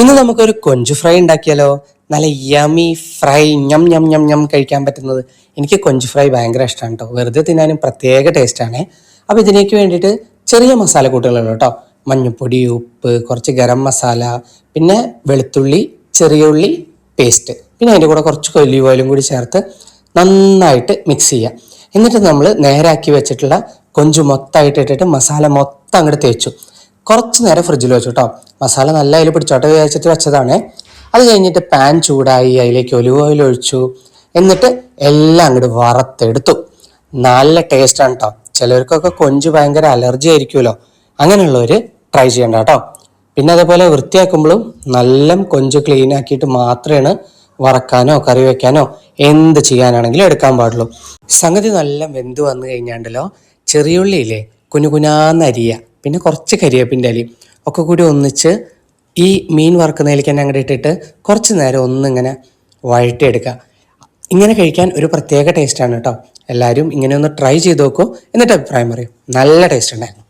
ഇന്ന് നമുക്കൊരു കൊഞ്ചു ഫ്രൈ ഉണ്ടാക്കിയാലോ? നല്ല യമി ഫ്രൈ, ഞം ഞം ഞം ഞം കഴിക്കാൻ പറ്റുന്നത്. എനിക്ക് കൊഞ്ചു ഫ്രൈ ഭയങ്കര ഇഷ്ടമാണ് കേട്ടോ. വെറുതെ തിന്നാനും പ്രത്യേക ടേസ്റ്റാണ്. അപ്പോൾ ഇതിലേക്ക് വേണ്ടിയിട്ട് ചെറിയ മസാലക്കൂട്ടുകളുള്ളൂ കേട്ടോ. മഞ്ഞൾപ്പൊടി, ഉപ്പ്, കുറച്ച് ഗരം മസാല, പിന്നെ വെളുത്തുള്ളി, ചെറിയ ഉള്ളി പേസ്റ്റ്, പിന്നെ അതിൻ്റെ കൂടെ കുറച്ച് ഒലിവ് ഓയിലും കൂടി ചേർത്ത് നന്നായിട്ട് മിക്സ് ചെയ്യുക. എന്നിട്ട് നമ്മൾ നേരാക്കി വെച്ചിട്ടുള്ള കൊഞ്ചു മൊത്തമായിട്ട് ഇട്ടിട്ട് മസാല മൊത്തം അങ്ങോട്ട് തേച്ചു കുറച്ച് നേരം ഫ്രിഡ്ജിൽ വെച്ചു കേട്ടോ. മസാല നല്ല അതിൽ പിടിച്ചോട്ടെ വിചാരിച്ചിട്ട് വെച്ചതാണ്. അത് കഴിഞ്ഞിട്ട് പാൻ ചൂടായി, അതിലേക്ക് ഒലിവ് ഓയിൽ ഒഴിച്ചു. എന്നിട്ട് എല്ലാം അങ്ങോട്ട് വറുത്തെടുത്തു. നല്ല ടേസ്റ്റാണ് കേട്ടോ. ചിലർക്കൊക്കെ കൊഞ്ച് ഭയങ്കര അലർജി ആയിരിക്കുമല്ലോ, അങ്ങനെയുള്ളവർ ട്രൈ ചെയ്യണ്ട കേട്ടോ. പിന്നെ അതേപോലെ വൃത്തിയാക്കുമ്പോഴും നല്ല കൊഞ്ച് ക്ലീൻ ആക്കിയിട്ട് മാത്രമേ വറക്കാനോ കറി വെക്കാനോ എന്ത് ചെയ്യാനാണെങ്കിലും എടുക്കാൻ പാടുള്ളൂ. സംഗതി നല്ല വെന്ത് വന്നു കഴിഞ്ഞാണ്ടല്ലോ, ചെറിയുള്ളിയില്ലേ കുനുകുനാന്നരിയ, പിന്നെ കുറച്ച് കരിവേപ്പിൻ്റെ ഇലയും ഒക്കെ കൂടി ഒന്നിച്ച് ഈ മീൻ വറുക്കുന്നതിലേക്ക് തന്നെ അങ്ങോട്ട് ഇട്ടിട്ട് കുറച്ച് നേരം ഒന്നിങ്ങനെ വഴറ്റിയെടുക്കുക. ഇങ്ങനെ കഴിക്കാൻ ഒരു പ്രത്യേക ടേസ്റ്റാണ് കേട്ടോ. എല്ലാവരും ഇങ്ങനെ ഒന്ന് ട്രൈ ചെയ്ത് നോക്കൂ, എന്നിട്ട് അഭിപ്രായം പറയും. നല്ല ടേസ്റ്റ് ഉണ്ടായിരുന്നു.